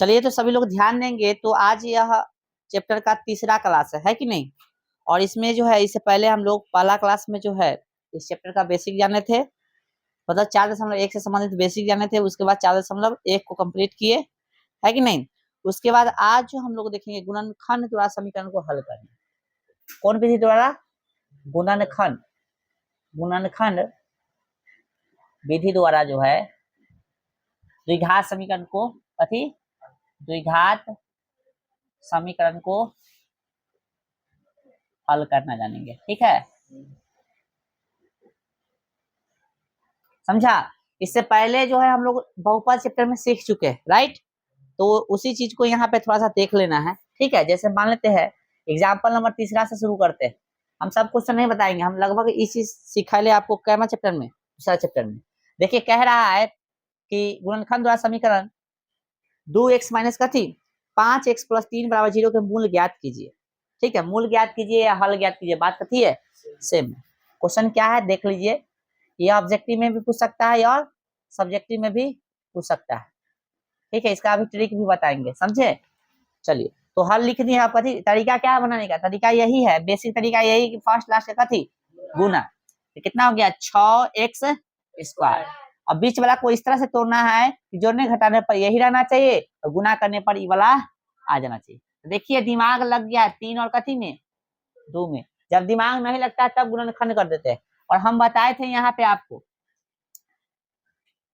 चलिए तो सभी लोग ध्यान देंगे। तो आज यह चैप्टर का तीसरा क्लास है कि नहीं। और इसमें जो है इससे पहले हम लोग पहला क्लास में जो है इस चैप्टर का बेसिक जाने थे, मतलब 4.1 से संबंधित बेसिक जाने थे। उसके बाद 4.1 को कंप्लीट किए, है कि नहीं। उसके बाद आज जो हम लोग देखेंगे गुणनखंड द्वारा समीकरण को हल करना। कौन विधि द्वारा? गुणनखंड। गुणनखंड विधि द्वारा जो है द्विघात समीकरण को द्विघात समीकरण को हल करना जानेंगे। ठीक है, समझा। इससे पहले जो है हम लोग बहुपद चैप्टर में सीख चुके हैं, राइट। तो उसी चीज को यहाँ पे थोड़ा सा देख लेना है। ठीक है, जैसे मान लेते हैं एग्जाम्पल नंबर तीसरा से शुरू करते हैं। हम सब कुछ तो नहीं बताएंगे, हम लगभग इस चीज सिखा ले आपको कैमा चैप्टर में, दूसरा चैप्टर में। देखिए कह रहा है कि गुणनखंड द्वारा समीकरण 2x माइनस कथी 5x प्लस 3 बराबर 0 के मूल ज्ञात कीजिए। ठीक है, मूल ज्ञात कीजिए या हल ज्ञात कीजिए, बात कथी है, सेम। क्वेश्चन क्या है देख लीजिए। ये ऑब्जेक्टिव में भी पूछ सकता है और सब्जेक्टिव में भी पूछ सकता है। ठीक है, इसका अभी ट्रिक भी बताएंगे, समझे। चलिए तो हल लिख दिए आप। कथी तरीका क्या है बनाने का? तरीका यही है, बेसिक तरीका यही कि फर्स्ट लास्ट का कथी गुना। तो कितना हो गया 6x स्क्वायर। अब बीच वाला को इस तरह से तोड़ना है कि जोड़ने घटाने पर यही रहना चाहिए और गुना करने पर ये वाला आ जाना चाहिए। तो देखिए दिमाग लग गया 3 और कथी में 2 में। जब दिमाग नहीं लगता तब गुणनखंड कर देते हैं। और हम बताए थे यहाँ पे आपको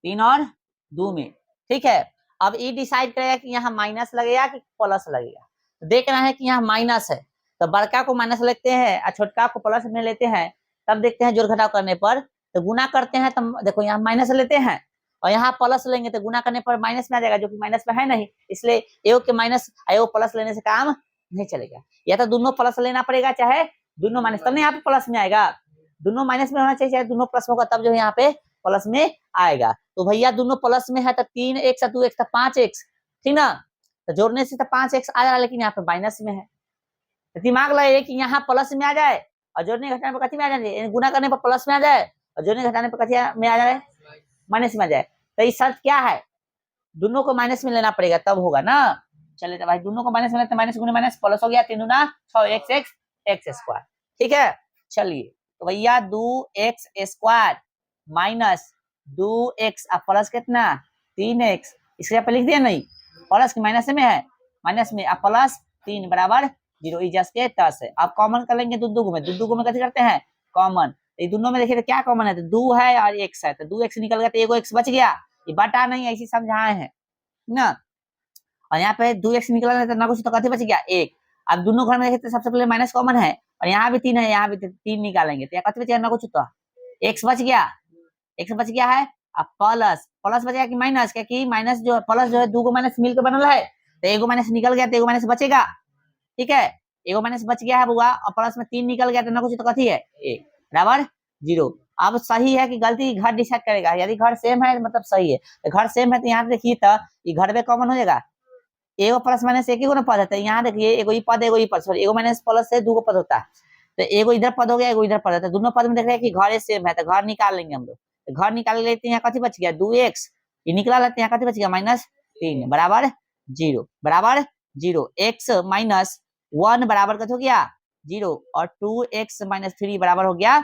3 और 2 में। ठीक है, अब ये डिसाइड करेगा कि यहाँ माइनस लगेगा कि प्लस लगेगा। तो देखना है कि यहाँ माइनस है तो बड़का को माइनस लेते हैं और छोटका को प्लस में लेते हैं। तब देखते हैं जोड़ घटाव करने पर तो गुना करते हैं। तो देखो यहाँ माइनस लेते हैं और यहाँ प्लस लेंगे तो गुना करने पर माइनस में आ जाएगा, जो कि माइनस में है नहीं। इसलिए एओ के माइनस एओ प्लस लेने से काम नहीं चलेगा। या तो दोनों प्लस लेना पड़ेगा चाहे दोनों माइनस, तब नहीं यहाँ पे प्लस में आएगा। दोनों माइनस में होना चाहिए चाहे दोनों प्लस में होगा, तब जो यहाँ पे प्लस में आएगा। तो भैया दोनों प्लस में है तो 3x 2x 5x, ठीक ना। तो जोड़ने से तो 5x आ रहा, लेकिन यहाँ पे माइनस में है। तो दिमाग लगे कि यहाँ प्लस में आ जाए और जोड़ने घटाने पर कथी में आ जाए, गुना करने पर प्लस में आ जाए और जोड़ने घटाने पर कथी में आ जाए, माइनस में आ जाए। तो इस शर्त क्या है, दोनों को माइनस में लेना पड़ेगा तब होगा ना। चलिए तो भाई दोनों को माइनस में लेते, माइनस गुना माइनस प्लस हो गया 3 दूना 6x x स्क्वायर। ठीक है, चलिए तो भैया 2x स्क्वायर माइनस 2x अब प्लस कितना 3x, इसके पे लिख दिया नहीं, प्लस की माइनस में है, माइनस में अब प्लस 3 बराबर 0 इजस के 10 है। अब कॉमन कर लेंगे दो में, दो में कैसे करते हैं कॉमन। ये दोनों में देखिए तो क्या कॉमन है, तो 2 है और x है, तो 2x निकल गया तो एगो x बच गया। ये बटा नहीं ऐसी समझाए हैं ना। और यहाँ पे 2x निकला तो ना कुछ तो कथी बच गया 1। अब दोनों घर में देखे तो सबसे पहले माइनस कॉमन है और यहाँ भी 3 है, यहाँ भी 3 निकालेंगे तो यहाँ कथी बचेगा ना कुछ तो x बच गया, x बच गया है। अब प्लस प्लस बचेगा कि माइनस, क्योंकि माइनस जो प्लस जो है 2 को माइनस मिलकर बनल है तो एगो माइनस निकल गया तो एगो माइनस बचेगा। ठीक है, एगो माइनस बच गया है बुआ और प्लस में 3 निकल गया तो ना कुछ तो कथी है 1 बराबर 0। अब सही है कि गलती घर डिसाइड करेगा। यदि घर सेम है मतलब सही है, तो घर सेम है तो यहाँ देखिए तो ये घर में कॉमन हो जाएगा, एगो प्लस माइनस एक ही ना पद है। यहाँ देखिए एगो ई पद एगो ई पद, सॉरी एगो माइनस प्लस से 2 को पद होता है तो एगो इधर पद हो गया एगो इधर पद होता है। दोनों पद में देख रहे हैं कि घर सेम है तो घर निकाल लेंगे हम लोग। तो घर निकाल लेते हैं, यहाँ कथी बच गया 2x, ये निकला लेते हैं, यहाँ कथी बच गया -3 बराबर 0 बराबर 0। x माइनस 1 बराबर कथी हो गया 0 और 2x माइनस 3 बराबर हो गया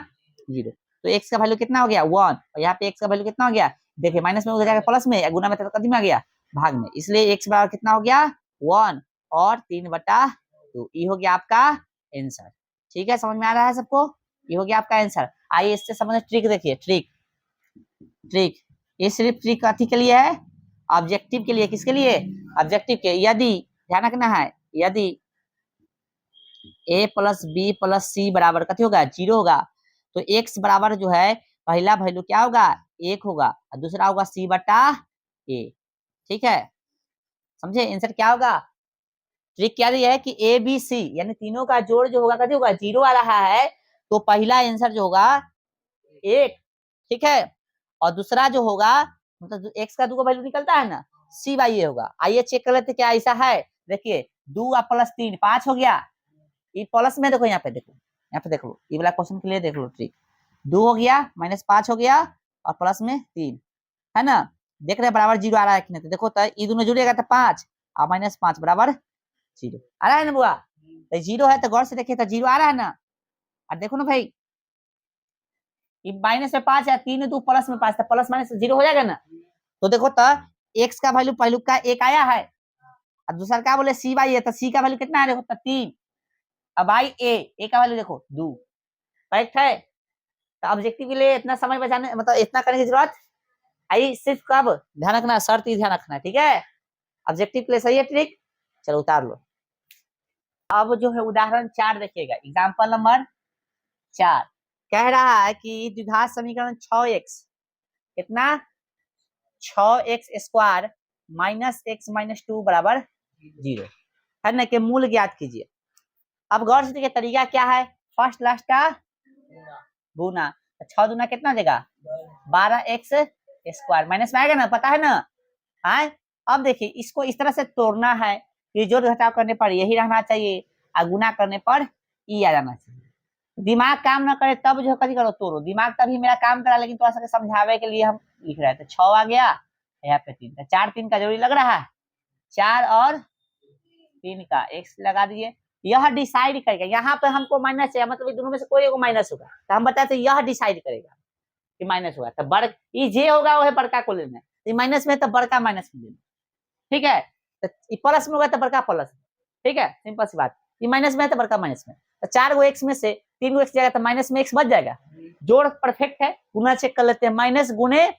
0। तो x का वैल्यू कितना हो गया 1 और यहाँ पे x का वैल्यू कितना हो गया, देखिए माइनस में हो जाएगा प्लस में, गुना में तो कथी में आ गया भाग में, इसलिए x बराबर कितना हो गया 1 और 3/2। ये हो गया आपका आंसर। ठीक है, समझ में आ रहा है सबको, ये हो गया आपका आंसर। आइए इससे संबंधित ट्रिक देखिए। ट्रिक ये सिर्फ ट्रिक कथी के लिए है, ऑब्जेक्टिव के लिए। किसके लिए, ऑब्जेक्टिव के। यदि ध्यान रखना है, यदि a प्लस बी प्लस सी बराबर कथी होगा 0 होगा तो x बराबर जो है पहला वैल्यू क्या होगा 1 होगा और दूसरा होगा c/a। ठीक है, समझे आंसर क्या होगा। ट्रिक क्या दिया है कि ए बी सी यानी तीनों का जोड़ जो होगा कथी होगा 0 आ रहा है तो पहला आंसर जो होगा 1। ठीक है, और दूसरा जो होगा मतलब x का 2 का वैल्यू निकलता है ना c/a होगा। आइए चेक कर लेते क्या ऐसा है। देखिए 2 प्लस 3 5 हो गया, ये प्लस में देखो, यहाँ पे देखो, यहाँ पे देख लो, ये वाला क्वेश्चन के लिए देख लो ट्रिक। 2 हो गया -5 हो गया और प्लस में 3 है ना, देख रहे बराबर 0 आ रहा है कि नहीं। तो देखो तो ये दोनों जुड़ेगा तो 5 और -5 बराबर 0 आ रहा है ना बुआ? तो 0 है तो गौर से देखिए तो 0 आ रहा है ना। और देखो ना भाई माइनस में 5 है, 3 2 प्लस में 5 था, प्लस माइनस 0 हो जाएगा ना। तो देखो तो एक्स का वैल्यू पहलू का 1 आया है और दूसरा क्या बोले सी बाई है, तो सी का वैल्यू कितना है देखो तो 3। अब आई ए का वैल्यू देखो 2। करेक्ट है। तो ऑब्जेक्टिव के लिए इतना समय बचाने मतलब इतना करने की जरूरत आई सिर्फ कब ध्यान रखना, शर्त ही ध्यान रखना, ठीक है। ऑब्जेक्टिव के लिए सही है ट्रिक। चलो उतार लो। अब जो है उदाहरण 4 देखिएगा, एग्जाम्पल नंबर 4 कह रहा है कि द्विघात समीकरण 6x कितना 6x² -x-2 बराबर 0 है ना के मूल ज्ञात कीजिए। अब गौर से देखिए तरीका क्या है, फर्स्ट लास्ट का गुना, 6 दूना कितना देगा 12x² माइनस में आएगा ना, पता है ना। है अब देखिए इसको इस तरह से तोड़ना है कि जोड़ घटाव करने पर यही रहना चाहिए और गुना करने पर ई आ जाना चाहिए। दिमाग काम ना करे तब जो कभी करो तोड़ो, दिमाग तभी मेरा काम करा, लेकिन थोड़ा सा समझावे के लिए हम लिख रहे थे। 6 आ गया यहाँ पे 3 का, 4 3 का जोड़ी लग रहा है, 4 और 3 का x लगा दिए। यह डिसाइड करेगा, यहाँ पे हमको माइनस है मतलब दोनों में से कोई एक माइनस होगा, तो हम बताते यह डिसाइड करेगा कि माइनस होगा, तो बड़ ये जे होगा वह बड़का को लेना है, माइनस में तो बड़का माइनस में लेना, ठीक है। तो प्लस में होगा तो बड़का प्लस, ठीक है, सिंपल सी बात। ये माइनस में है तो बड़का माइनस में, तो 4 गो एक्स में से 3 गो एक्स जाएगा तो माइनस में एक्स बच जाएगा। जोड़ परफेक्ट है, गुना चेक कर लेते हैं, माइनस गुने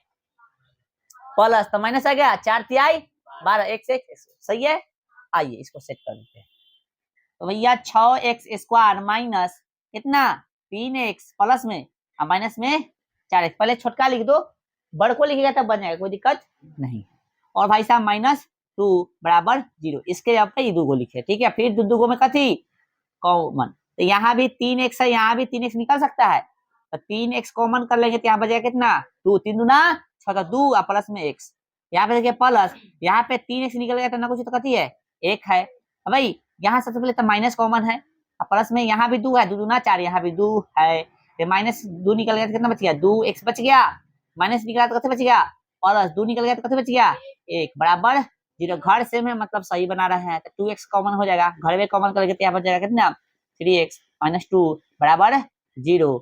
प्लस तो माइनस आ गया, 4 तिहाई 12 x x सही है। आइए इसको सेट कर देते हैं। तो भैया 6x² माइनस कितना 3x प्लस में और माइनस में 4x, पहले छोटका लिख दो, बड़ को लिखेगा तब बन जाएगा, कोई दिक्कत नहीं। और भाई साहब -2 बराबर 0, इसके जगह पे ये 2 को लिखे, ठीक है। फिर 2 गो में कथी कॉमन, तो यहाँ भी 3x है, यहाँ भी 3x निकल सकता है, तो 3x कॉमन कर लेंगे तो यहाँ बचेगा कितना 2, 3 दूना 6 2 और प्लस में x, यहाँ पे देखिए प्लस, यहाँ पे 3x निकल गया तो ना कुछ तो कथी है 1 है। भाई यहाँ सबसे पहले तो माइनस कॉमन है और प्लस में यहाँ भी 2 है, 2 दूना 4, यहाँ भी 2 है, तो -2 निकल गया तो कितना बच गया 2x बच गया, माइनस निकला तो कितना बच गया प्लस 2 निकल गया तो कितना बच गया 1 बराबर 0। घर से में मतलब सही बना रहे हैं तो 2x कॉमन हो जाएगा, घर में कॉमन करके यहाँ बच जाएगा कितना 3x -2 बराबर 0।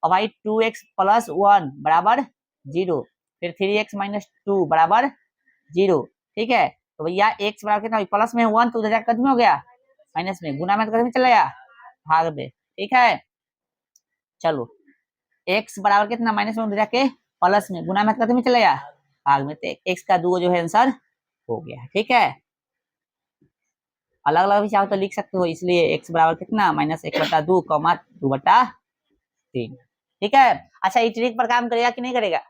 और भाई 2x + 1 बराबर 0, फिर 3x - 2 बराबर 0, ठीक है। तो भैया x बराबर कितना प्लस में 1 तो उधर जाकर कितना हो गया माइनस में, गुना में तो कितना चला गया भाग में, ठीक है। चलो x बराबर कितना माइनस में उधर जाके प्लस में, गुना में कितना चला गया भाग में, तो x का 2 जो है आंसर हो गया, ठीक है। अलग अलग भी चाहो तो लिख सकते हो, इसलिए x बराबर कितना -1/2 2/3, ठीक है। अच्छा ये ट्रिक पर काम करेगा कि नहीं करेगा,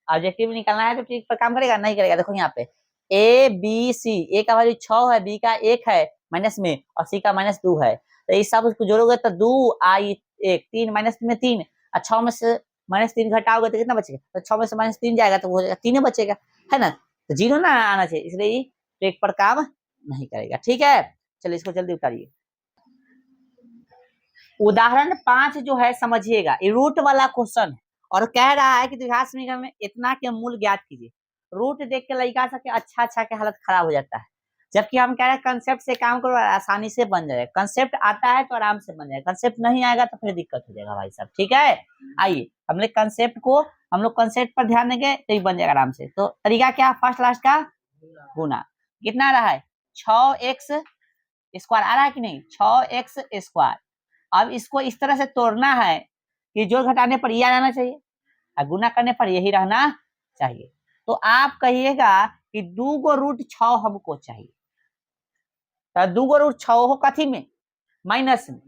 ऑब्जेक्टिव निकालना है तो ट्रिक पर काम करेगा नहीं करेगा। देखो यहाँ पे ए बी सी, ए का वैल्यू 6 है, बी का 1 है माइनस में और सी का -2 है, तो इस सब उसको जोड़ोगे तो 2 आई 1 3 माइनस में 3 और 6 में से -3 घटाओगे तो कितना बचेगा, तो 6 में से -3 जाएगा तो हो जाएगा 3 बचेगा, है ना। तो 0 ना आना चाहिए, इसलिए ट्रिक पर काम नहीं करेगा, ठीक है। चलिए इसको जल्दी उतारिए। उदाहरण 5 जो है समझिएगा, ये रूट वाला क्वेश्चन है और कह रहा है कि द्विघात समीकरण में इतना के मूल ज्ञात कीजिए। रूट देख के लड़का सा के अच्छा के हालत खराब हो जाता है, जबकि हम कह रहे हैं कंसेप्ट से काम करो आसानी से बन जाएगा, कंसेप्ट आता है तो आराम से बन जाएगा, कंसेप्ट नहीं आएगा तो फिर दिक्कत हो जाएगा भाई साहब, ठीक है। आइए हम लोग कंसेप्ट पर ध्यान देंगे तो ही बन जाएगा आराम से। तो तरीका क्या, फर्स्ट लास्ट का गुना, कितना आ रहा है 6x² आ रहा है कि नहीं 6x²। अब इसको इस तरह से तोड़ना है कि जोड़ घटाने पर ये आना चाहिए और गुना करने पर यही रहना चाहिए। तो आप कहिएगा कि 2 गो रूट 6 हमको चाहिए, तो 2 गो रूट 6 हो कथी में माइनस में,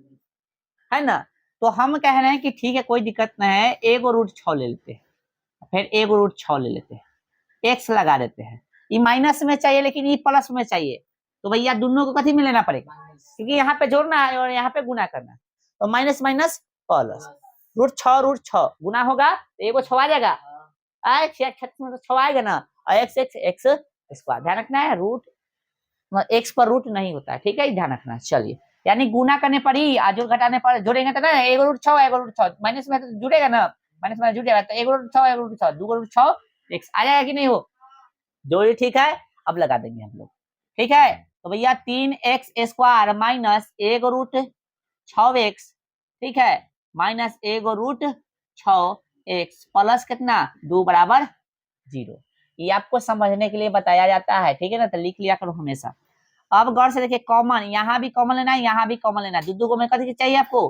है ना। तो हम कह रहे हैं कि ठीक है कोई दिक्कत नहीं है, 1 गो रूट 6 ले लेते हैं, फिर 1 गो रूट 6 ले लेते हैं, x लगा देते हैं। ये माइनस में चाहिए लेकिन ये प्लस में चाहिए, तो भैया दोनों को कथी में लेना पड़ेगा, क्योंकि यहाँ पे जोड़ना है और यहाँ पे गुना करना है, तो माइनस माइनस प्लस रूट 6 गुना होगा तो एगो 6 आ जाएगा, 6 आएगा ना, और x² ध्यान रखना है, रूट x पर रूट नहीं होता है, ठीक है, ध्यान रखना। चलिए यानी गुना करने पर ही जोड़ घटाने पर जोड़ेंगे तो ना 1 रूट 6 माइनस में तो जुड़ेगा ना, माइनस में जुड़ जाएगा, तो 1 रूट 6 2 रूट 6 x आ जाएगा कि नहीं हो, जोड़ी ठीक है। अब लगा देंगे हम लोग, ठीक है। तो भैया 3x² माइनस 1√6x, ठीक है, माइनस 1√6x प्लस कितना 2 बराबर 0। ये आपको समझने के लिए बताया जाता है, ठीक है ना, तो लिख लिया करो हमेशा। अब गौर से देखिए, कॉमन, यहाँ भी कॉमन लेना है, यहाँ भी कॉमन लेना है, दो में कथी चाहिए आपको,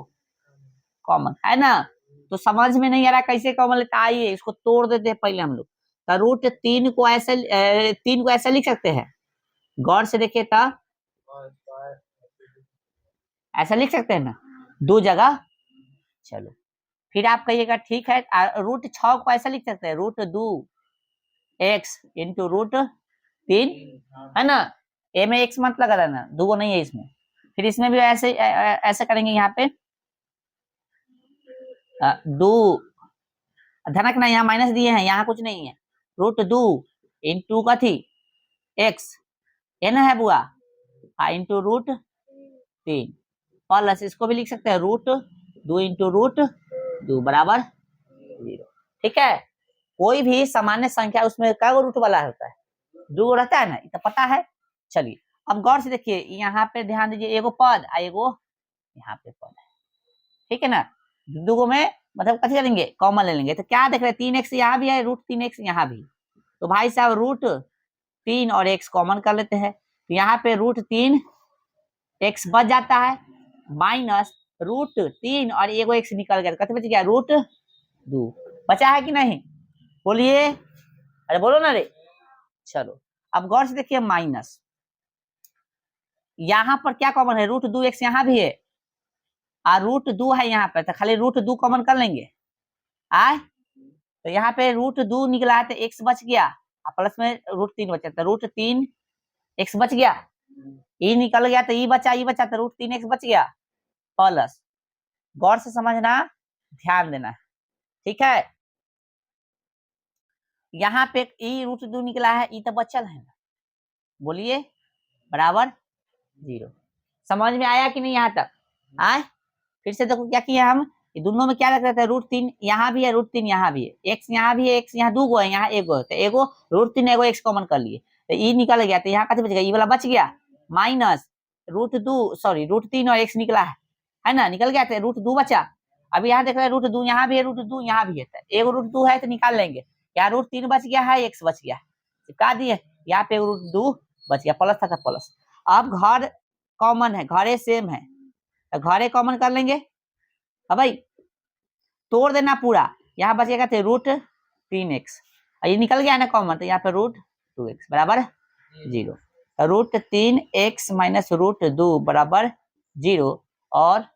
कॉमन, है ना। तो समझ में नहीं आ रहा कैसे कॉमन लेता, आइए इसको तोड़ देते हैं पहले हम लोग। तो √3 को ऐसे 3 को ऐसे लिख सकते हैं, गौर से देखिए, तो ऐसा लिख सकते हैं ना, दो जगह। चलो फिर आप कहिएगा ठीक है, √6 को ऐसा लिख सकते हैं, √2x इंटू √3, है ना, ए में x मत लगा देना, दो नहीं है इसमें। फिर इसमें भी ऐसे ऐसे करेंगे, यहाँ पे 2 धनक ना, यहाँ माइनस दिए हैं, यहाँ कुछ नहीं है, √2 इंटू कथी x, ये ना है बुआ, इंटू √3 प्लस इसको भी लिख सकते हैं, √2 इंटू √2 बराबर 0। ठीक है, कोई भी सामान्य संख्या उसमें क्या रूट वाला होता है, 2 रहता है ना, ये तो पता है। चलिए अब गौर से देखिए, यहाँ पे ध्यान दीजिए, एगो पद एगो यहाँ पे पद है, ठीक है ना, दो में मतलब कैसे करेंगे, कॉमन ले लेंगे। तो क्या देख रहे हैं, 3x यहाँ भी है, √3x यहाँ भी, तो भाई साहब √3 और x कॉमन कर लेते हैं, तो यहाँ पे √3x बच जाता है, माइनस √3 और एगो x निकल गया, कितना बच गया, √2 बचा है कि नहीं, बोलिए, अरे बोलो ना रे। चलो अब गौर से देखिए, माइनस यहाँ पर क्या कॉमन है, √2x यहाँ भी है, और √2 है यहाँ पे, तो खाली √2 कॉमन कर लेंगे, आए तो यहाँ पे √2 निकला है, तो x बच गया, प्लस में √3 बचा, तो √3x बच गया, ये निकल गया, तो ये बचा, तो √3x बच गया प्लस, गौर से समझना, ध्यान देना, ठीक है। यहाँ पे √2 निकला है, ये तो बचल है ना, बोलिए, बराबर 0। समझ में आया कि नहीं यहाँ तक, आए फिर से देखो क्या किया हम, दोनों में क्या रख रहे थे, √3 यहाँ भी है, √3 यहाँ भी है, x यहाँ भी है, x यहाँ दो गो है, यहाँ एक गो है, तो एगो √3 एगो x कॉमन कर लिए, तो ये निकल गया, तो यहाँ कैसे बच गया, ये वाला बच गया, माइनस √3 और x निकला है ना, निकल गया, तो √2 बचा। अब यहाँ देख रहे हैं, √2 यहाँ भी है, √2 यहाँ भी है, तो एगो √2 है तो निकाल लेंगे, यहाँ √3 बच गया है, x बच गया, चिपका दिए, यहाँ पे √2 बच गया, प्लस था प्लस। अब घर कॉमन है, घरे सेम है, तो घरे कॉमन कर लेंगे, अब भाई तोड़ देना पूरा, यहाँ बचेगा थे √3x, ये निकल गया ना कॉमन, तो यहाँ पे √2x बराबर 0, √3x माइनस √2 बराबर 0, और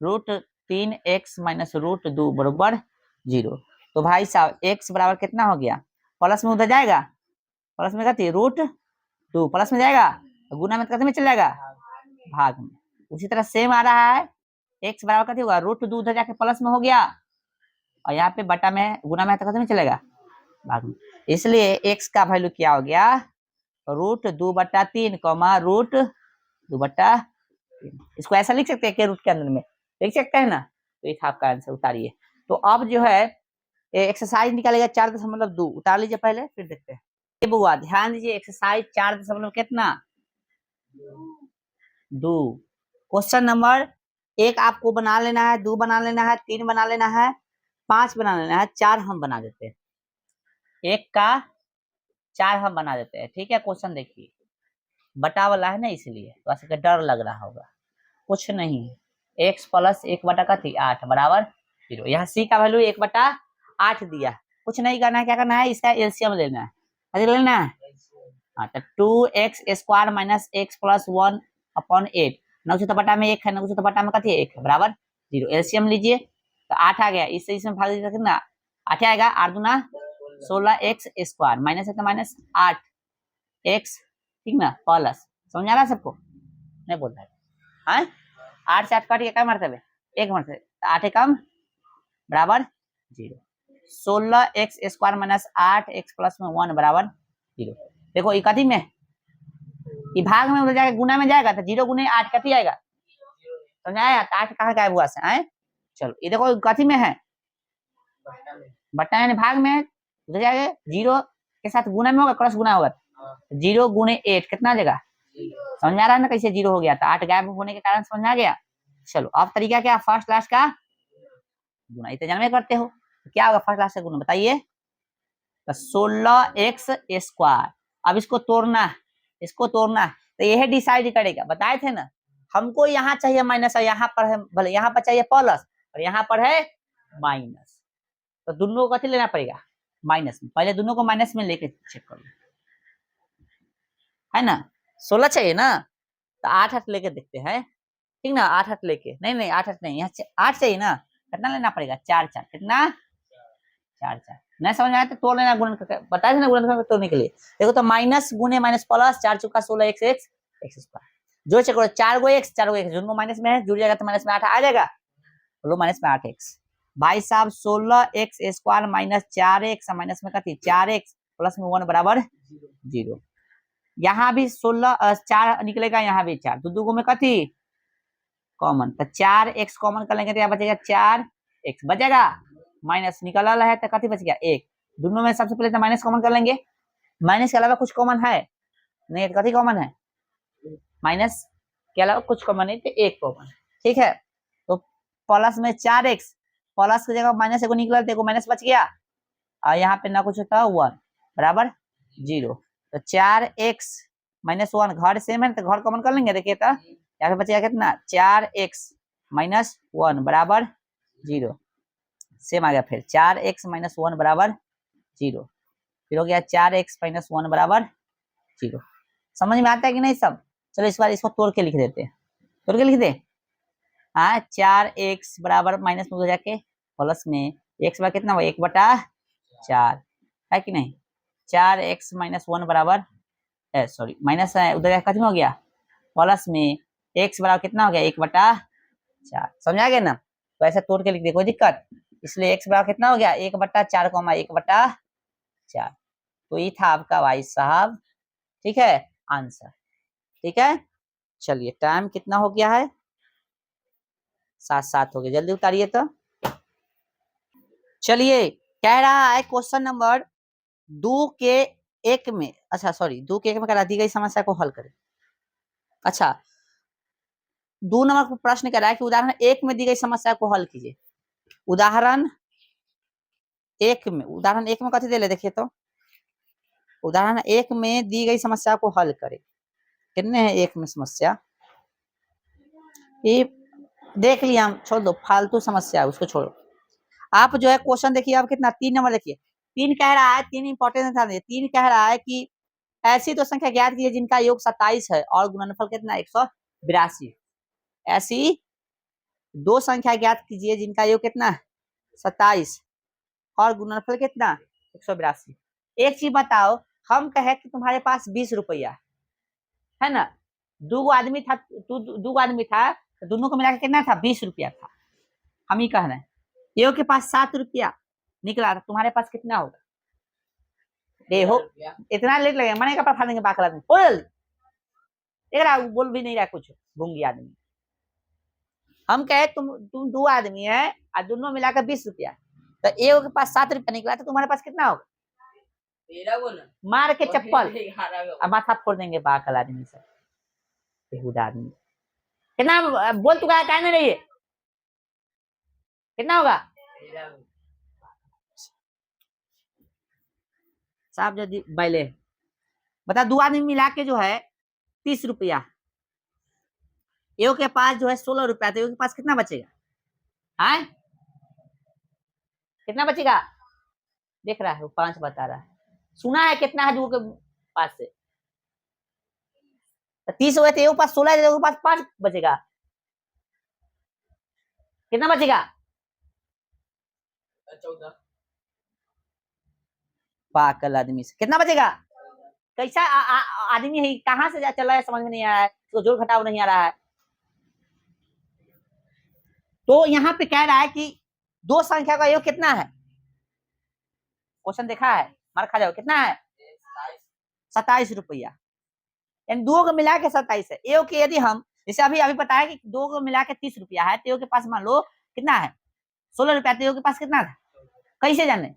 √3x माइनस √2 बराबर 0। तो भाई साहब x बराबर कितना हो गया, प्लस में उधर जाएगा, प्लस में कहती √2 प्लस में जाएगा, गुना में कैसे में चल जाएगा, भाग में। उसी तरह सेम आ रहा है, x बराबर कैसे होगा, √2 उधर जाके प्लस में हो गया, और यहाँ पे बटा में गुना में तो कैसे में चलेगा, भाग में। इसलिए x का वैल्यू क्या हो गया, √2/3 √2/3। इसको ऐसा लिख सकते हैं कि रूट के अंदर में लिख सकते हैं ना, तो ये आपका आंसर उतारिए। तो अब जो है एक्सरसाइज निकालेगा 4.2, उतार लीजिए पहले, फिर देखते हैं। ये बुआ ध्यान दीजिए, एक्सरसाइज 4 कितना 2, क्वेश्चन नंबर 1 आपको बना लेना है, 2 बना लेना है, 3 बना लेना है, 5 बना लेना है, 4 हम बना देते हैं, 1 का 4 हम बना देते हैं, ठीक है। क्वेश्चन देखिए, बटा वाला है ना, इसलिए तो डर लग रहा होगा, कुछ नहीं है, x प्लस 1/8 बराबर 0। यहाँ c का वैल्यू 1/8 दिया, कुछ नहीं करना है, क्या करना है, इसका एलसीएम लेना है, अरे लेना है, हाँ, तो 2x² माइनस x प्लस 1/8, 9 तो बटा में 1 है, 9 तो बटा में कथी है 1 है, बराबर 0। एलसीएम लीजिए, तो 8 आ गया, इससे इसमें भाग दीजिए कितना 8 आएगा, 8 दूना 16x² माइनस है तो माइनस 8x, ठीक ना, प्लस, समझ आ रहा है सबको, नहीं बोल रहा है, 8 से 8 काट के क्या मतलब है, 1 मतलब, 8 कम बराबर 0, 16x² माइनस 8x प्लस में 1 बराबर 0। देखो ये कथी में, ये भाग में उधर जाके गुना में जाएगा, तो 0 गुने 8 कथी आएगा, समझ आया, 8 कहाँ गायब हुआ से आए। चलो ये देखो कथी में है, बट्टा यानी भाग में, उधर जाके 0 के साथ गुना में होगा, क्रॉस गुना होगा, 0 गुणे 8 कितना आ जाएगा? समझ में आ रहा है ना कैसे 0 हो गया था? 8 गायब होने के कारण समझ में आ गया। चलो अब तरीका क्या? फर्स्ट लास्ट का गुना, इतने जन्म में करते हो तो क्या होगा फर्स्ट लास्ट का गुना बताइए? तो 16x²। अब इसको तोड़ना है, इसको तोड़ना है, तो यह डिसाइड करेगा। बताए थे ना हमको यहाँ चाहिए माइनस और यहाँ पर है, भले यहाँ पर चाहिए प्लस और यहाँ पर है माइनस, तो दोनों को कथी लेना पड़ेगा? माइनस में। पहले दोनों को माइनस में लेके चेक कर लो, है ना? 16 चाहिए ना, तो 8 लेके देखते हैं, ठीक ना? 8 लेके, नहीं 8 नहीं, यहाँ 8 चाहिए ना, कितना लेना पड़ेगा? 4 कितना? 4 नहीं समझ में आया तो तोड़ लेना, गुणन करके बताया था ना, गुणन तोड़ने के लिए। देखो तो माइनस गुने माइनस प्लस, 4 चौका 16 x x²। जो चेक करो 4 गो x दोनों माइनस में है, जुड़ जाएगा तो माइनस में 8 आ जाएगा, बोलो माइनस में 8x। भाई साहब 16x² माइनस 4x माइनस में कथी 4x प्लस में 1 बराबर 0। यहाँ भी 4 निकलेगा, यहाँ भी 4, दो गो में कथी कॉमन, तो 4x कॉमन कर लेंगे तो यहाँ बचेगा 4x बचेगा, माइनस निकल रहा है तो कथी बच गया 1। दोनों में सबसे पहले तो माइनस कॉमन कर लेंगे, माइनस के अलावा कुछ कॉमन है नहीं, कथी कॉमन है? माइनस के अलावा कुछ कॉमन नहीं, तो 1 कॉमन, ठीक है। तो प्लस में 4x, प्लस की जगह माइनस एगो निकला तो एगो माइनस बच गया, और यहाँ पे ना कुछ होता 1 बराबर 0। तो 4x माइनस 1 घर सेम है तो घर कॉमन कर लेंगे, देखिए तो यहाँ पे बचेगा कितना 4x माइनस 1 बराबर 0, सेम आ गया। फिर 4x माइनस 1 बराबर 0, फिर हो गया 4x माइनस 1 बराबर 0। समझ में आता है कि नहीं सब? चलो इस बार इसको तोड़ के लिख देते हैं, तोड़ के लिख दे। हाँ 4x बराबर माइनस में हो जाके प्लस में x बराबर कितना हुआ 1/4 है कि नहीं? 4x माइनस 1 बराबर सॉरी माइनस उधर कितना हो गया प्लस में x बराबर कितना हो गया 1/4। समझा गया ना? तो ऐसे तोड़ के लिख दे, कोई दिक्कत? इसलिए x बराबर कितना हो गया 1/4 1/4। तो ये था आपका भाई साहब, ठीक है, आंसर। ठीक है, चलिए टाइम कितना हो गया है? 7 हो गया, जल्दी उतारिए तो। चलिए कह रहा है क्वेश्चन नंबर 2 के 1 में, अच्छा सॉरी 2 के 1 में करा दी गई समस्या को हल करें। अच्छा 2 नंबर प्रश्न कह रहा है कि उदाहरण 1 में दी गई समस्या को हल कीजिए। उदाहरण 1 में, उदाहरण 1 में कथी दे ले देखिए तो, उदाहरण 1 में दी गई समस्या को हल करें। कितने हैं 1 में समस्या? ये देख लिया हम, छोड़ दो फालतू समस्या है उसको छोड़ो। आप जो है क्वेश्चन देखिए, आप कितना 3 नंबर देखिए, 3 कह रहा है, 3 इंपॉर्टेंट था, 3 कह रहा है कि ऐसी तो संख्या ज्ञात कीजिए जिनका योग 27 है और गुणनफल कितना 182। ऐसी 2 संख्या ज्ञात कीजिए जिनका योग कितना 27 और गुणनफल कितना 182। एक चीज बताओ, हम कहे कि तुम्हारे पास 20 रुपया है ना, 2 आदमी था, 2 आदमी था, तो दोनों को मिलाकर कितना था 20 रुपया था। हम ही कहना है एओ के पास 7 रुपया निकला, तो तुम्हारे पास कितना होगा? देखो इतना लेट लगेगा, मने का पर देंगे बाकल आदमी, बोल देख रहा बोल भी नहीं रहा कुछ, भूंगी आदमी। हम कहे तुम 2 आदमी है और दोनों मिलाकर 20 रुपया, तो एओ के पास 7 रुपया निकला, तो तुम्हारे पास कितना होगा? मार के चप्पल अब माथा फोड़ देंगे बाकल आदमी से, बेहुदा आदमी। कितना बोल तू कहने रही है, कितना होगा साहब? जल्दी बैले बता, 2 आदमी मिला के जो है 30 रुपया, एओ के पास जो है 16 रुपया, तो एओ के पास कितना बचेगा? हाँ कितना बचेगा? देख रहा है वो 5 बता रहा है, सुना है कितना है जो के पास से? 30 हुए थे, एओ के पास 16 है, एओ के पास 5 बचेगा, कितना बचेगा? 14। पागल आदमी से कितना बचेगा? कैसा आदमी है, कहां से चल रहा है समझ में नहीं आ रहा है, तो जोड़ घटाव नहीं आ रहा है। तो यहाँ पे कह रहा है कि 2 संख्या का योग कितना है? क्वेश्चन देखा है, मार खा जाओ, कितना है 27 रुपया, यानी 2 को मिला के 27 है। एओ के यदि हम जैसे अभी अभी पता है कि 2 को मिला के 30 रुपया है, तो एओ के पास मान लो कितना है 16 रुपया, तो एओ के पास कितना था? कैसे जाने?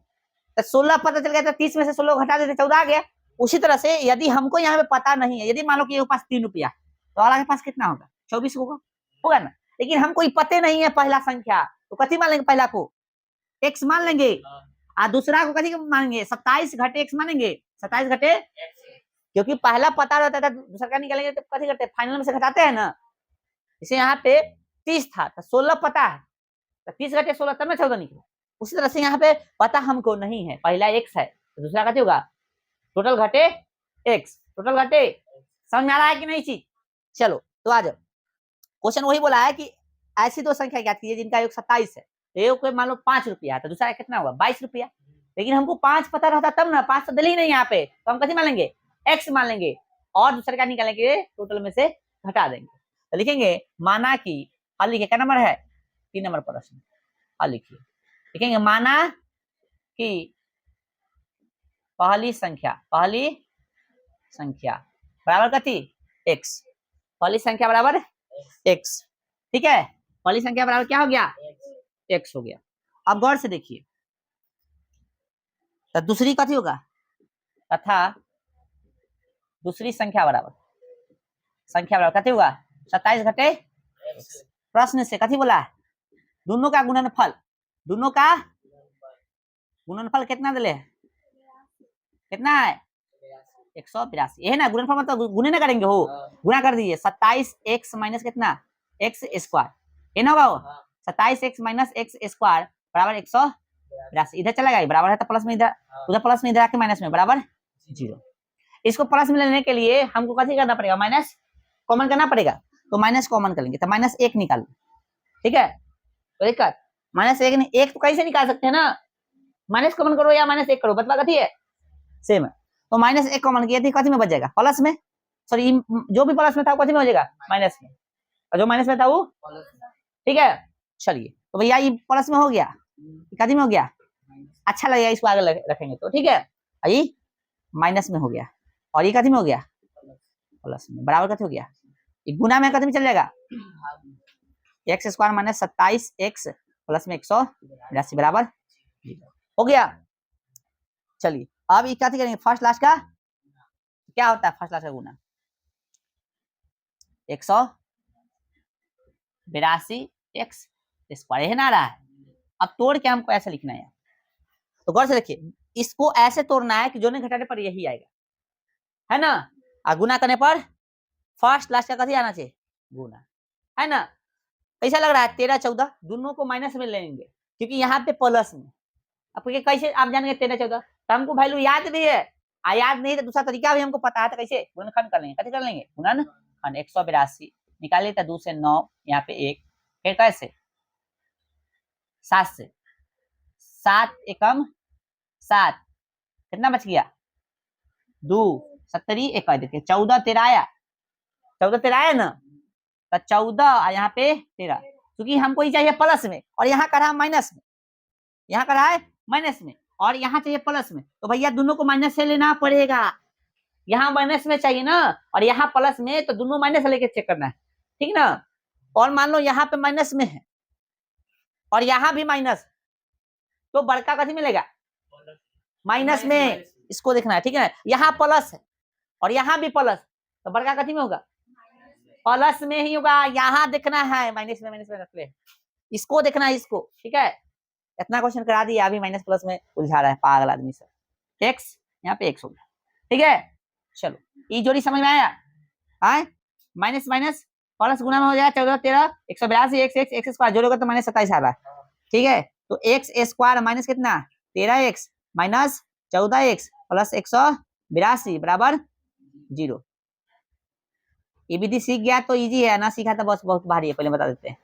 तो 16 पता चल गया, तो 30 में से 16 घटा देते 14 आ गया, उसी तरह से यदि हमको यहाँ पे पता नहीं है, यदि मान लो कि ये पास 3 रुपया, तो वाला के पास कितना होगा? 24 होगा ना। लेकिन हमको पते नहीं है पहला संख्या, तो कथी मान लेंगे? पहला को x मान लेंगे, और दूसरा को कथी मानेंगे? 27 घटे x मानेंगे, 27 घटे, क्योंकि पहला पता रहता था, दूसरा का निकालेंगे तो कथी करते हैं? फाइनल में से घटाते हैं ना। इसे यहाँ पे 30 था तो 16 पता है, तो 30 घटे 16 तब ना 14 निकले। उसी तरह से यहाँ पे पता हमको नहीं है, पहला x है तो दूसरा कथी होगा? टोटल घटे x, टोटल घटे। समझ में आ रहा है कि नहीं चीज? चलो तो आ जाओ, क्वेश्चन वही बोला है कि ऐसी दो संख्या ज्ञात कीजिए जिनका योग 27 है, एक मान लो 5 रुपया है तो दूसरा कितना होगा? 22 रुपया। लेकिन हमको 5 पता रहता तब ना, 5 तो दिल ही नहीं यहाँ पे, तो हम कैसे मान लेंगे? x मान लेंगे और दूसरे का निकालेंगे, टोटल में से घटा देंगे। तो लिखेंगे माना कि, हल लिखिए, क्या नंबर है? 3 नंबर प्रश्न, हल लिखिए। लिखेंगे माना कि पहली संख्या बराबर कथी? x। पहली संख्या बराबर x, ठीक है। पहली संख्या बराबर क्या हो गया? x हो गया। अब गौर से देखिए, तो दूसरी कथी होगा? तथा दूसरी संख्या बराबर कथी होगा? 27 घटे। प्रश्न से कथी बोला है? दोनों का गुणनफल, दोनों का गुणनफल कितना दिले? कितना है? 182। ये है ना गुणनफल, मतलब गुणे ना करेंगे, हो गुणा कर दीजिए। 27x माइनस कितना? x स्क्वायर, ये ना होगा 27x माइनस x स्क्वायर बराबर 182। इधर चला गया, बराबर है तो प्लस में इधर, उधर प्लस में इधर आके माइनस में बराबर 0। इसको प्लस में लेने के लिए हमको कैसे करना पड़ेगा? माइनस कॉमन करना पड़ेगा, तो माइनस कॉमन कर लेंगे, तो -1 निकाल, ठीक है। तो देखकर -1 1 तो कैसे निकाल सकते हैं ना, माइनस कॉमन करो या -1 करो, बतवा कथी है? सेम है। तो -1 कॉमन किया थी, कथी में बच जाएगा? प्लस में, सॉरी जो भी प्लस में था वो कथी में हो जाएगा? माइनस में, और जो माइनस में था वो, ठीक है। चलिए तो भैया ये प्लस में हो गया, कथी में हो गया? अच्छा लगेगा इसको आगे रखेंगे तो, ठीक है। ये माइनस में हो गया और ये कथी में हो गया? प्लस में, बराबर कथी हो गया? ये गुना में कथी में चल जाएगा? x square minus 27x plus में 182 बराबर हो गया। चलिए अब ये कथी करेंगे? फर्स्ट लास्ट का क्या होता है? फर्स्ट लास्ट का गुना 182x स्क्वायर, है ना आ रहा है। अब तोड़ के हमको ऐसे लिखना है, तो गौर से देखिए, इसको ऐसे तोड़ना है कि जोड़ने घटाने पर यही आएगा, है ना। और गुना करने पर फर्स्ट लास्ट का कथी आना चाहिए? गुना, है ना। कैसा लग रहा है? 13 14 दोनों को माइनस में लेंगे, क्योंकि यहाँ पे प्लस में। अब कैसे आप जानेंगे 13 14? तो हमको वैल्यू याद भी है, याद नहीं तो दूसरा तरीका भी हमको पता है, तो कैसे गुणनखंड कर लेंगे? कैसे कर लेंगे? गुणनखंड 182 निकालिए तो 2 से 9, यहाँ पे 1, फिर कैसे 7 से 7 एकम 7, कितना बच गया? 2 70 1 देखिए 14 13 आया, 14 13 आया ना, तो 14 यहाँ पे 13, क्योंकि हमको ही चाहिए प्लस में और यहाँ कर रहा है माइनस में, यहाँ कर रहा है माइनस में और यहाँ चाहिए प्लस में, तो भैया दोनों को माइनस से लेना पड़ेगा। यहाँ माइनस में चाहिए ना और यहाँ प्लस में, तो दोनों माइनस लेके चेक करना है, ठीक ना। और मान लो यहाँ पे माइनस में है और यहाँ भी माइनस, तो बड़का कथी मिलेगा? माइनस में, इसको देखना है, ठीक है। यहाँ प्लस है और यहाँ भी प्लस, तो बड़का कथी में होगा? प्लस में ही होगा। यहाँ देखना है माइनस में, इसको देखना है, इसको, ठीक है। इतना क्वेश्चन करा दिया, अभी माइनस प्लस में उलझा रहा है पागल आदमी सर। एक्स यहाँ पे एक्स हो गया, ठीक है। चलो ये जोड़ी समझ में आया? आए माइनस माइनस प्लस गुना में हो जाएगा 14 13 182 x स्क्वायर जोड़ोगे तो -27 आ रहा है, ठीक है। तो x स्क्वायर माइनस कितना? 13x माइनस 14x प्लस 182 बराबर 0। ये विधि सीख गया तो इजी है, ना सीखा तो बस बहुत भारी है, पहले बता देते हैं,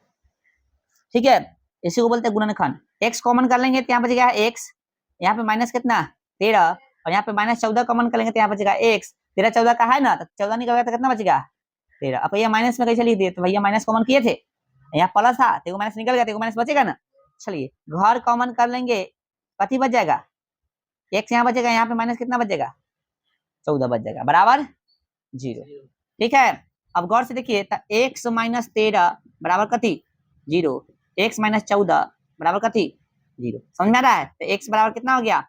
ठीक है। इसी को बोलते हैं गुणनखंड। x कॉमन कर लेंगे तो यहाँ बचेगा x, यहाँ पे माइनस कितना 13 और यहाँ पे -14 कॉमन कर लेंगे तो यहाँ बचेगा x। 13 14 का है ना, तो 14 निकल गया तो कितना बचेगा 13। अब भैया माइनस में कैसे लिख दिए? तो भैया माइनस कॉमन किए थे, यहाँ प्लस था, देखो माइनस निकल गया, देखो माइनस बचेगा ना। चलिए घर कॉमन कर लेंगे, कथी बच जाएगा? x यहाँ बचेगा, यहाँ पे माइनस कितना बचेगा 14 बच जाएगा बराबर 0, ठीक है। अब गौर से देखिए, तो x माइनस 13 बराबर कथी 0, x माइनस 14 बराबर कथी 0। समझ में आ रहा है? तो x बराबर कितना हो गया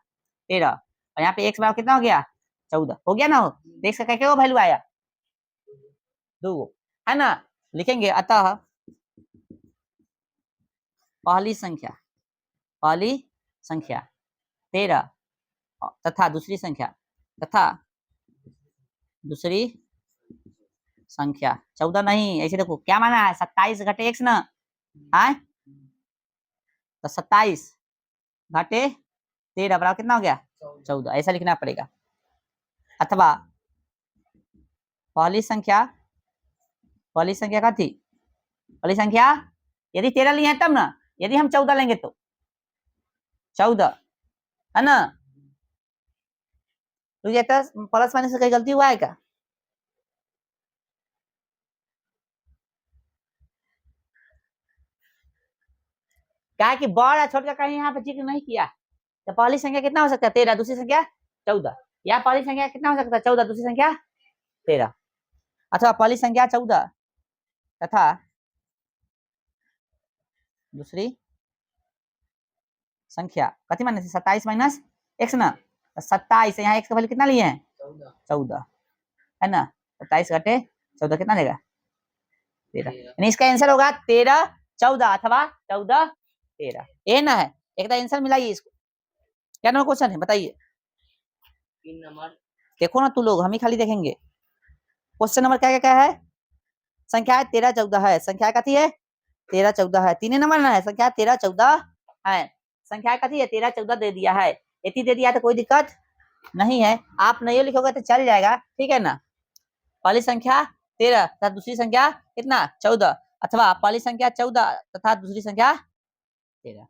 13 और यहाँ पे x बराबर कितना हो गया 14 हो गया ना। हो देख सकते क्या वैल्यू आया 2 है ना। लिखेंगे अतः पहली संख्या 13 तथा दूसरी संख्या दूसरी संख्या 14 नहीं, ऐसे देखो क्या माना है 27 घटे x ना है, तो 27 घटे 13 बराबर कितना हो गया 14, ऐसा लिखना पड़ेगा। अथवा पहली संख्या क्या थी, पहली संख्या यदि 13 लिए हैं तब ना, यदि हम 14 लेंगे तो 14 है ना। तो ये प्लस माइनस से कहीं गलती हुआ है क्या? क्या है कि बड़ा छोटा कहीं यहाँ पे जिक्र नहीं किया। तो पहली संख्या कितना हो सकता है 13, दूसरी संख्या 14, या पहली संख्या कितना हो सकता है 14, दूसरी संख्या 13, अथवा पहली संख्या 14 तथा दूसरी संख्या कथी माने 27 माइनस x ना, 27 यहाँ x का वैल्यू कितना लिए हैं 14 है ना, 27 घटे 14 कितना देगा 13, यानी इसका आंसर होगा 13 14 अथवा 14 13, ये ना है। एक आंसर मिलाइए इसको, क्या नंबर क्वेश्चन है बताइए। 3 नंबर देखो ना तू लोग, हम ही खाली देखेंगे। क्वेश्चन नंबर क्या क्या क्या है, संख्या 13 14 है, संख्या कथी है 13 14 है, 3 नंबर ना है, संख्या 13 14 है, संख्या कथी है 13 14 दे दिया है, इतनी दे दिया तो कोई दिक्कत नहीं है। आप नहीं लिखोगे तो चल जाएगा, ठीक है ना। पहली संख्या 13 तथा दूसरी संख्या कितना 14, अथवा पहली संख्या 14 तथा दूसरी संख्या 13।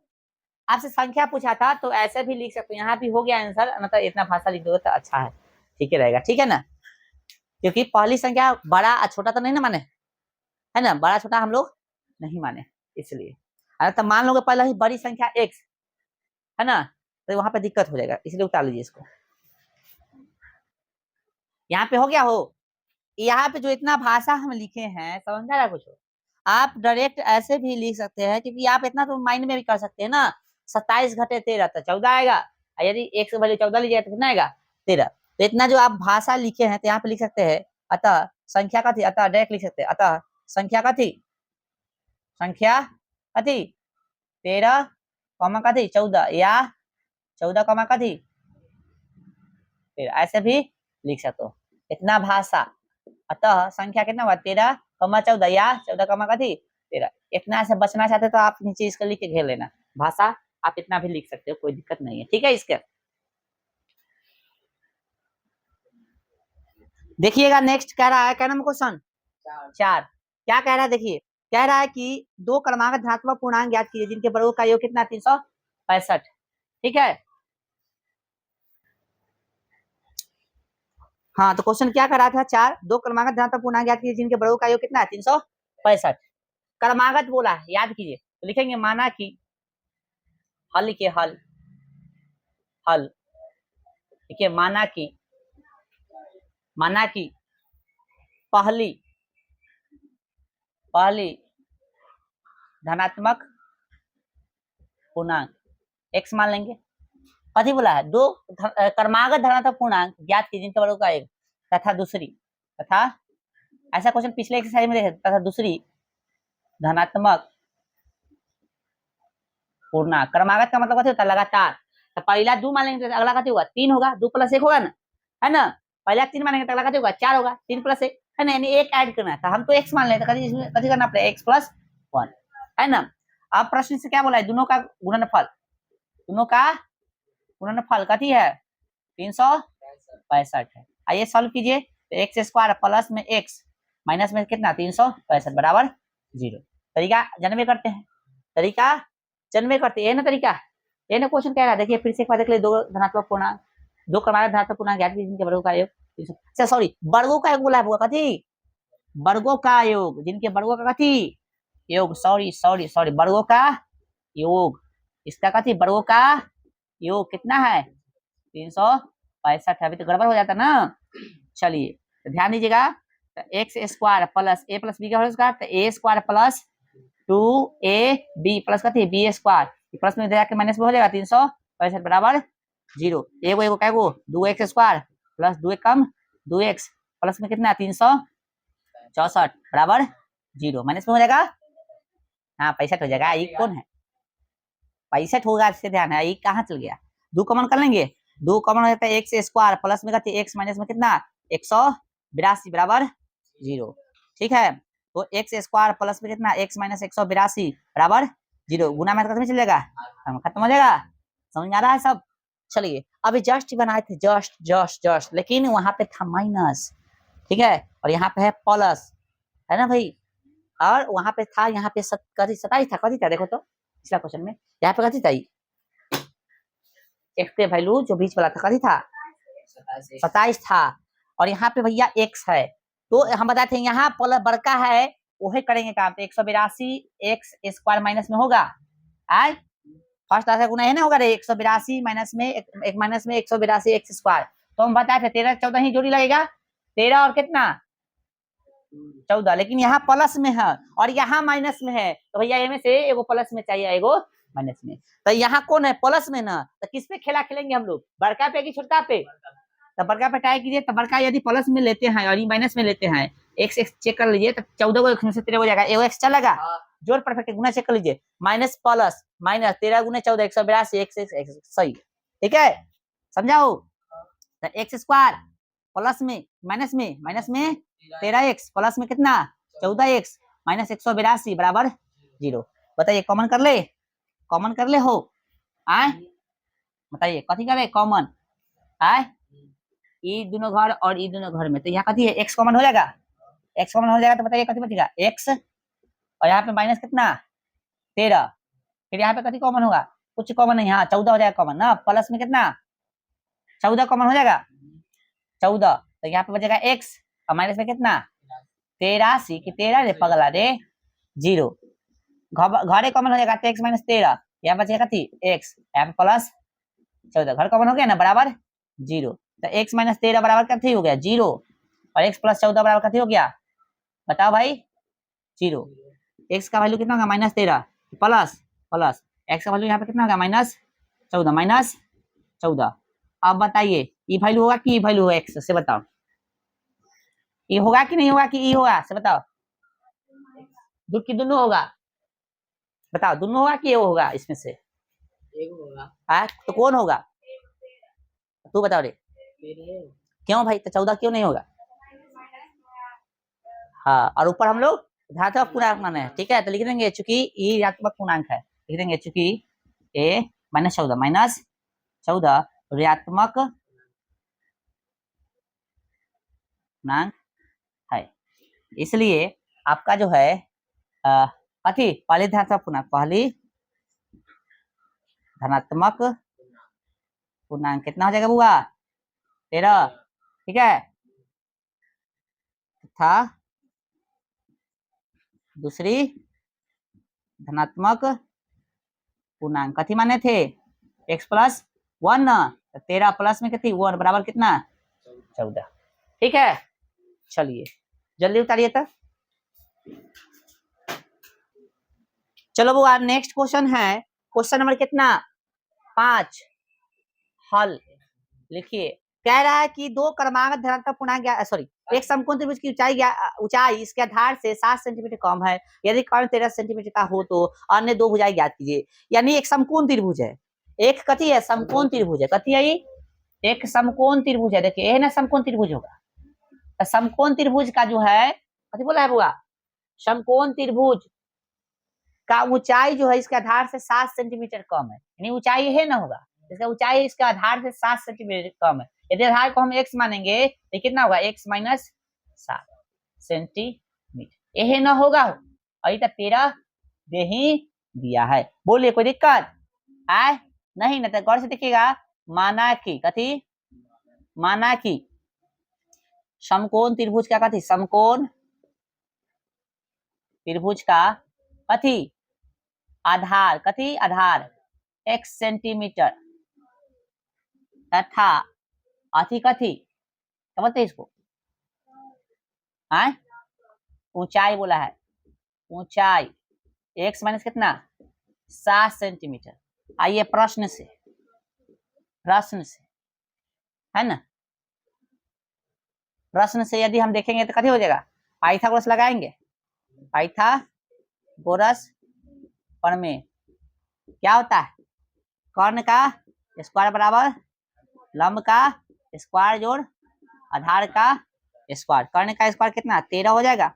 आपसे संख्या पूछा था तो ऐसे भी लिख सकते हो, यहाँ भी हो गया आंसर, मतलब इतना भाषा लिख दोगे तो अच्छा है, ठीक है रहेगा, ठीक है ना। क्योंकि पहली संख्या बड़ा और छोटा तो नहीं ना माने, है ना, बड़ा छोटा हम लोग नहीं माने इसलिए। अरे तो मान लोगे पहले ही बड़ी संख्या x है ना, तो वहां पे दिक्कत हो जाएगा, इसलिए उतार लीजिए इसको। यहाँ पे हो गया हो, यहाँ पे जो इतना भाषा हम लिखे हैं समझ रहा कुछ, आप डायरेक्ट ऐसे भी लिख सकते हैं, क्योंकि आप इतना तो माइंड में भी कर सकते हैं ना। 27 घटे 13 तो 14 आएगा, यदि x वैल्यू 14 लीजिए तो कितना आएगा 13। तो इतना जो आप भाषा लिखे हैं तो यहाँ पे लिख सकते हैं अतः संख्या का थी, अतः डायरेक्ट लिख सकते हैं अतः संख्या का थी 13 कॉमा का थी 14, या 14 कॉमा का थी 13, ऐसे भी लिख सकते हो। इतना भाषा अतः संख्या कितना हुआ 13 कॉमा 14 या 14 कॉमा का थी 13, इतना से बचना चाहते तो आप नीचे इसको लिख के घेर लेना, भाषा आप इतना भी लिख सकते हो, कोई दिक्कत नहीं है, ठीक है। इसके देखिएगा नेक्स्ट कह रहा है, क्या नाम क्वेश्चन 4, क्या कह रहा है देखिए, कह रहा है कि 2 क्रमागत धनात्मक पूर्णांक ज्ञात कीजिए जिनके वर्गों का योग कितना 365, ठीक है। हाँ तो क्वेश्चन क्या कर रहा था 4, 2 क्रमागत धनात्मक पूर्णांक ज्ञात कीजिए जिनके वर्गों का योग कितना है 365, क्रमागत बोला है याद कीजिए, तो लिखेंगे माना कि हल के हल देखिए माना कि पहली धनात्मक पूर्णांक x मान लेंगे, कथी बोला है 2 क्रमागत धनात्मक पूर्णांक ज्ञात कीजिए जिनके वर्गों का योग तथा ऐसा क्वेश्चन पिछले एक्सरसाइज में देखे, तथा दूसरी धनात्मक पूर्णांक, क्रमागत का मतलब कथी होता है लगातार, तो पहला 2 मान लेंगे तो अगला कथी होगा 3 होगा, 2 + 1 होगा ना, है ना, पहला 3 मानेंगे तो अगला कथी होगा 4 होगा, 3 + 1 है ना, यानी 1 ऐड करना है, तो हम तो x मान लेते हैं, कथी करना पड़ेगा x + 1 है ना। अब प्रश्न से क्या बोला है, दोनों का गुणनफल कथी है 365 है। आइए सॉल्व कीजिए, तो x² प्लस में x माइनस में कितना 365 बराबर 0। तरीका जनमे करते हैं, ये ना तरीका, ये ना क्वेश्चन कह रहा है, देखिए फिर से एक बार देख ले, 2 धनात्मक पूर्णांक 2 क्रमागत धनात्मक पूर्णांक ज्ञात कीजिए जिनके वर्गों का योग, अच्छा सॉरी वर्गों का योग बोला है, कथी वर्गों का योग, जिनके वर्गों का कथी योग, सॉरी वर्गों का योग, इसका कथी वर्गों का योग कितना है 365, अभी तो गड़बड़ हो जाता ना। चलिए तो ध्यान दीजिएगा, x² प्लस a + b का होल स्क्वायर, तो a² प्लस 2ab प्लस कथी b² प्लस में जाके माइनस में हो जाएगा 365 बराबर 0, एगो क्या 2x² प्लस 2 कम 2x प्लस में कितना 364 बराबर 0 माइनस में हो जाएगा। हाँ 65 हो जाएगा। ई कौन है 65 होगा, इससे ध्यान है। ई कहाँ चल गया, 2 कॉमन कर लेंगे, 2 कॉमन हो जाता है एक्स स्क्वायर प्लस में कहते x माइनस में कितना 182 बराबर 0। ठीक है, तो एक्स स्क्वायर प्लस में कितना x माइनस 182 बराबर 0 गुना में खत्म चल जाएगा, खत्म हो जाएगा। समझ में आ रहा है सब। चलिए अभी जस्ट बनाए थे, जस्ट लेकिन वहां पे था माइनस, ठीक है, और यहाँ पे है प्लस, है ना भाई, और वहां पे था, यहाँ पे 27 था, कथी था देखो तो पिछला क्वेश्चन में, यहाँ पे कथी था एक्स के वैल्यू जो बीच वाला था कथी था 27 था, और यहाँ पे भैया एक्स है, तो हम बताते हैं यहाँ प्लस बड़का है वही करेंगे काम, तो 182 एक्स स्क्वायर माइनस में होगा, आय फर्स्ट ऐसा गुना है ना होगा रे 182 माइनस में एक माइनस में 182 एक्स स्क्वायर, तो हम बताए थे 13 14 ही जोड़ी लगेगा, 13 और कितना 14, लेकिन यहाँ प्लस में है और यहाँ माइनस में है, तो भैया ये में से एगो प्लस में चाहिए एगो माइनस में, तो यहाँ कौन है प्लस में ना, तो किस पे खेला खेलेंगे हम लोग, बड़का पे कि छोटका पे, तो बड़का पे ट्राई कीजिए, तो बड़का यदि प्लस में लेते हैं और ये माइनस में लेते हैं, एक्स एक्स चेक कर लीजिए, तो 14 को x से 13 हो जाएगा, एगो एक्स चलेगा, जोड़ परफेक्ट गुना चेक कर लीजिए, माइनस प्लस माइनस 13 गुना 14 182 एक्स एक्स सही, ठीक है समझाओ, तो एक्स स्क्वायर प्लस में माइनस में 13x प्लस में कितना 14x माइनस 182 बराबर 0। बताइए कॉमन कर ले हो, आए बताइए कथी करे कॉमन, आए ई दोनों घर और ई दोनों घर में, तो यहाँ कथी है x कॉमन हो जाएगा, x कॉमन हो जाएगा, तो बताइए कथी बचेगा x, और यहाँ पे माइनस कितना 13, फिर यहाँ पे कथी कॉमन होगा, कुछ कॉमन नहीं, हाँ 14 हो जाएगा कॉमन ना, प्लस में कितना 14 कॉमन हो जाएगा 14, तो यहाँ पे बचेगा x और माइनस में कितना 83 की 13 रे पगला रे 0, घरे कॉमन हो जाएगा तो x माइनस 13, यहाँ बचेगा थी x, यहाँ पे प्लस 14, घर कॉमन हो गया ना बराबर 0, तो x माइनस 13 बराबर कथी हो गया 0, और x प्लस 14 बराबर कथी हो गया बताओ भाई 0, x का वैल्यू कितना होगा माइनस 13 प्लस x का वैल्यू यहाँ पे कितना होगा माइनस 14, अब बताइए ये वैल्यू होगा कि ये वैल्यू होगा x से, बताओ ये होगा कि नहीं होगा कि ये होगा से बताओ, दोनों होगा, बताओ दोनों होगा कि ये होगा, इसमें से एक होगा, तो कौन होगा तू बताओ रे, क्यों भाई, तो 14 क्यों नहीं होगा, हाँ, और ऊपर हम लोग धनात्मक पूर्णांक माने हैं, ठीक है, तो लिख देंगे चूंकि ये ऋणात्मक पूर्णांक है, लिख देंगे चूंकि a माइनस 14 ऋणात्मक पूर्णांक है, इसलिए आपका जो है अति पहली धनात्मक पूर्णांक, पहली धनात्मक पूर्णांक कितना हो जाएगा बुआ 13, ठीक है, तथा दूसरी धनात्मक पूर्णांक कथी माने थे x प्लस 1, 13 प्लस में कितनी 1 बराबर कितना 14, ठीक है, चलिए जल्दी उतारिए तो, चलो बुआ नेक्स्ट क्वेश्चन है, क्वेश्चन नंबर कितना 5, हल लिखिए, कह रहा है कि दो क्रमागत धनात्मक पूर्णांक सॉरी एक समकोण त्रिभुज की ऊंचाई इसके आधार से 7 सेंटीमीटर कम है, यदि कर्ण 13 सेंटीमीटर का हो तो अन्य दो भुजाएं ज्ञात कीजिए, यानी एक समकोण त्रिभुज है, एक कथी है समकोण त्रिभुज है, कथी है एक समकोण त्रिभुज है, देखिए ये ना समकोण त्रिभुज होगा, तो समकोण त्रिभुज का जो है कथी बोला है बुआ, समकोण त्रिभुज का ऊंचाई जो है इसके आधार से 7 सेंटीमीटर कम है, यानी ऊंचाई है ना होगा, इसका ऊंचाई इसके आधार से 7 सेंटीमीटर कम है, यदि आधार को हम x मानेंगे तो कितना होगा x माइनस 7 सेंटीमीटर, यही ना होगा, अभी तक 13 दे ही दिया है, बोलिए कोई दिक्कत आए नहीं ना, तो गौर से देखिएगा, माना कि कथी माना कि समकोण त्रिभुज का कथी समकोण त्रिभुज का कथी आधार कथी आधार x सेंटीमीटर तथा अति कथी क्या बोलते हैं इसको ऊंचाई बोला है, ऊंचाई x माइनस कितना 7 सेंटीमीटर, आइए प्रश्न से है ना, प्रश्न से यदि हम देखेंगे तो कथी हो जाएगा, पाइथागोरस लगाएंगे, पाइथागोरस प्रमेय क्या होता है, कर्ण का स्क्वायर बराबर लंब का स्क्वायर जोड़ आधार का स्क्वायर। कर्ण का स्क्वायर कितना 13 हो जाएगा।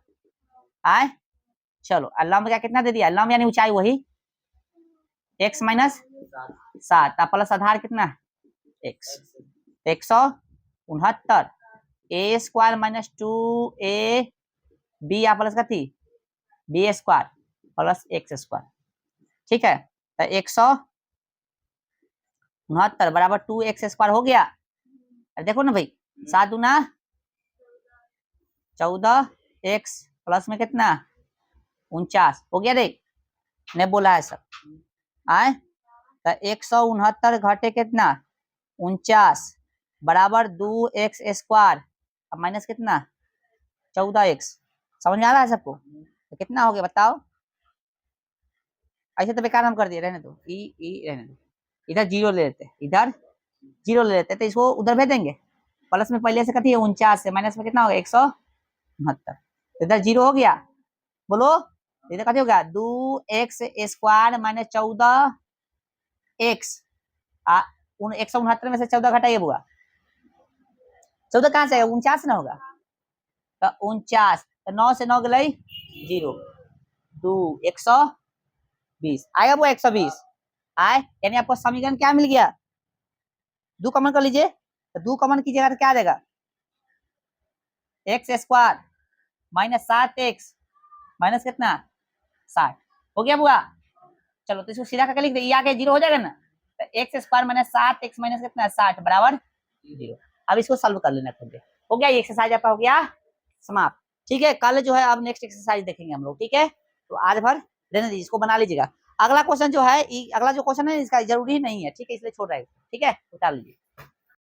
आए चलो, लंब का कितना दे दिया, लंब यानी ऊंचाई वही x माइनस 7 प्लस आधार कितना x 169 a square minus 2a b या प्लस कथी b square plus x square. ठीक है, तो 169 बराबर 2x स्क्वायर हो गया। देखो ना भाई, 7 दूना 14x प्लस में कितना 49 हो गया। देख ने बोला है सब। आए तो 169 घटे कितना 49 बराबर 2x स्क्वायर अब माइनस कितना 14x। समझ में आ रहा है सबको, तो कितना हो गया बताओ। ऐसे तो बेकार हम कर दिए, रहने दो ई रहने दो, इधर जीरो ले लेते, इधर जीरो ले लेते, तो इसको उधर भेज देंगे। प्लस में पहले से कथी है 49 से माइनस में कितना हो गया 169, इधर जीरो हो गया। बोलो इधर कथी हो गया 2x स्क्वायर माइनस 14x। 169 में से 14 घटाइए बुआ, 14 कहाँ से 49 ना होगा, तो 49 तो 9 से 9 गई 0 2 120 आएगा वो 120 आए, यानी आपको समीकरण क्या मिल गया, 2 कॉमन कर लीजिए, तो 2 कॉमन कीजिएगा तो क्या देगा x square minus 7x minus कितना 60 हो गया बुआ। चलो तो इसको सीधा करके लिख दे, ये आके 0 हो जाएगा ना, तो x square minus 7x minus कितना 60 बराबर 0। अब इसको सॉल्व कर लेना खुद। हो गया, ये एक्सरसाइज आपका हो गया समाप्त। ठीक है, कल जो है अब नेक्स्ट एक्सरसाइज देखेंगे हम लोग। ठीक है, तो आज भर रहने दीजिए, इसको बना लीजिएगा। अगला क्वेश्चन जो है, अगला जो क्वेश्चन है इसका जरूरी नहीं है, ठीक है, इसलिए छोड़ रहा है। ठीक है, उतार लीजिए।